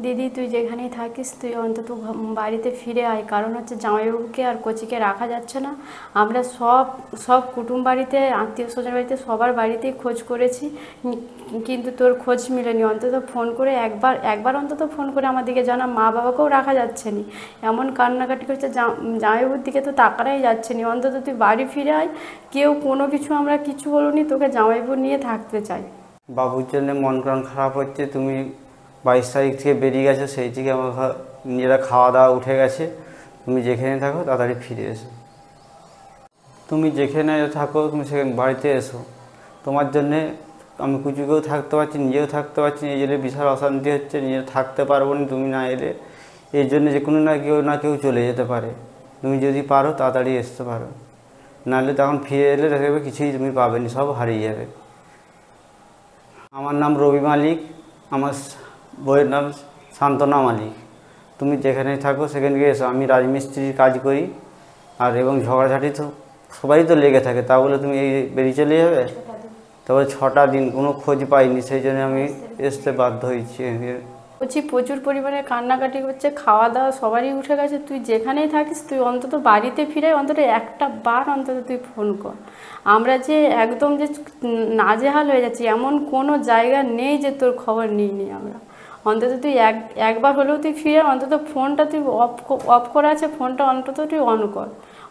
দিদি তুই যেখানেই থাকিস তুই অন্তত বাড়িতে ফিরে আয়, কারণ হচ্ছে জামাইবাবুকে আর কচিকে রাখা যাচ্ছে না। আমরা সব সব কুটুম বাড়িতে, আত্মীয় স্বজন বাড়িতে, সবার বাড়িতেই খোঁজ করেছি, কিন্তু তোর খোঁজ মিলেনি। অন্তত ফোন করে একবার একবার অন্তত ফোন করে আমাদেরকে জানা। মা বাবাকেও রাখা যাচ্ছে না, এমন কান্নাকাটি করছে, জামাইবাবুর দিকে তো তাকানোই যাচ্ছে না। অন্তত তুই বাড়ি ফিরে আয়। কেউ কোনো কিছু, আমরা কিছু বলিনি তোকে, জামাইবাবু নিয়ে থাকতে চাই। বাবুর জন্য মন প্রাণ খারাপ হচ্ছে। তুমি 22 তারিখ থেকে বেরিয়ে গেছো, সেই থেকে আমার নিজেরা খাওয়া দাওয়া উঠে গেছে। তুমি যেখানে থাকো তাড়াতাড়ি ফিরে এসো। তুমি যেখানে থাকো তুমি সেখানে বাড়িতে এসো। তোমার জন্যে আমি কুচুকেও থাকতে পারছি, নিজেও থাকতে পারছি না। এই জন্য বিশাল অশান্তি হচ্ছে, নিজে থাকতে পারবো না তুমি না এলে। এই জন্য যে কোনো না কেউ চলে যেতে পারে। তুমি যদি পারো তাড়াতাড়ি আসতে পারো, নাহলে তখন ফিরে এলে দেখবে কিছুই তুমি পাবে না, সব হারিয়ে যাবে। আমার নাম রবি মালিক, আমার বইয়ের নাম সান্ত্বনা মালিক। তুমি যেখানে থাকো সেখানে গিয়ে এসো। আমি রাজমিস্ত্রির কাজ করি, আর এবং ঝগড়াঝাটি তো সবাই তো লেগে থাকে। তা বলে তুমি এই বেরিয়ে চলে যাবে? তারপরে 6টা দিন কোনো খোঁজ পাইনি, সেই জন্য আমি আসতে বাধ্য হয়েছি। বলছি প্রচুর পরিমাণে কান্নাকাটি করছে, খাওয়া দাওয়া সবারই উঠে গেছে। তুই যেখানেই থাকিস তুই অন্তত বাড়িতে ফিরে অন্তত একটা বার অন্তত তুই ফোন কর। আমরা যে একদম যে নাজেহাল হয়ে যাচ্ছি, এমন কোনো জায়গা নেই যে তোর খবর নিইনি আমরা। অন্তত তুই একবার হলেও তুই ফিরে অন্তত ফোনটা তুই অফ করা আছে, ফোনটা অন্তত তুই অন কর।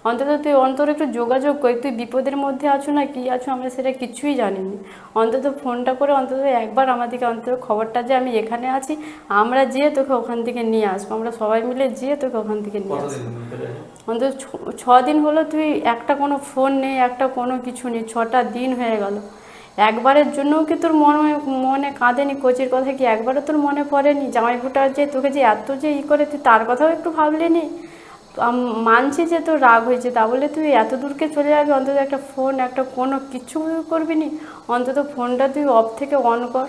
অন্তত তুই একটু যোগাযোগ কর। তুই বিপদের মধ্যে আছো না কি আছো আমরা সেটা কিছুই জানিনি। অন্তত ফোনটা করে অন্তত একবার আমাদেরকে অন্তত খবরটা যে আমি এখানে আছি, আমরা যেয়ে তোকে ওখান থেকে নিয়ে আসবো। আমরা সবাই মিলে যেয়ে তোকে ওখান থেকে নিয়ে আসবো। অন্তত 6 দিন হলো তুই একটা কোনো ফোন নেই, একটা কোনো কিছু নেই। 6টা দিন হয়ে গেল। একবারের জন্যও কি তোর মনে কাঁদেনি? কোচের কথা কি একবারও তোর মনে পড়েনি? জামাইবাবুটা যে তোকে যে এত যে করে তুই তার কথাও একটু ভাবলেনি? মানছি যে তোর রাগ হয়েছে, তা বলে তুই এত দূরকে চলে যাবি? অন্তত একটা ফোন, একটা কোনো কিছু করবি নি? অন্তত ফোনটা তুই অফ থেকে অন কর।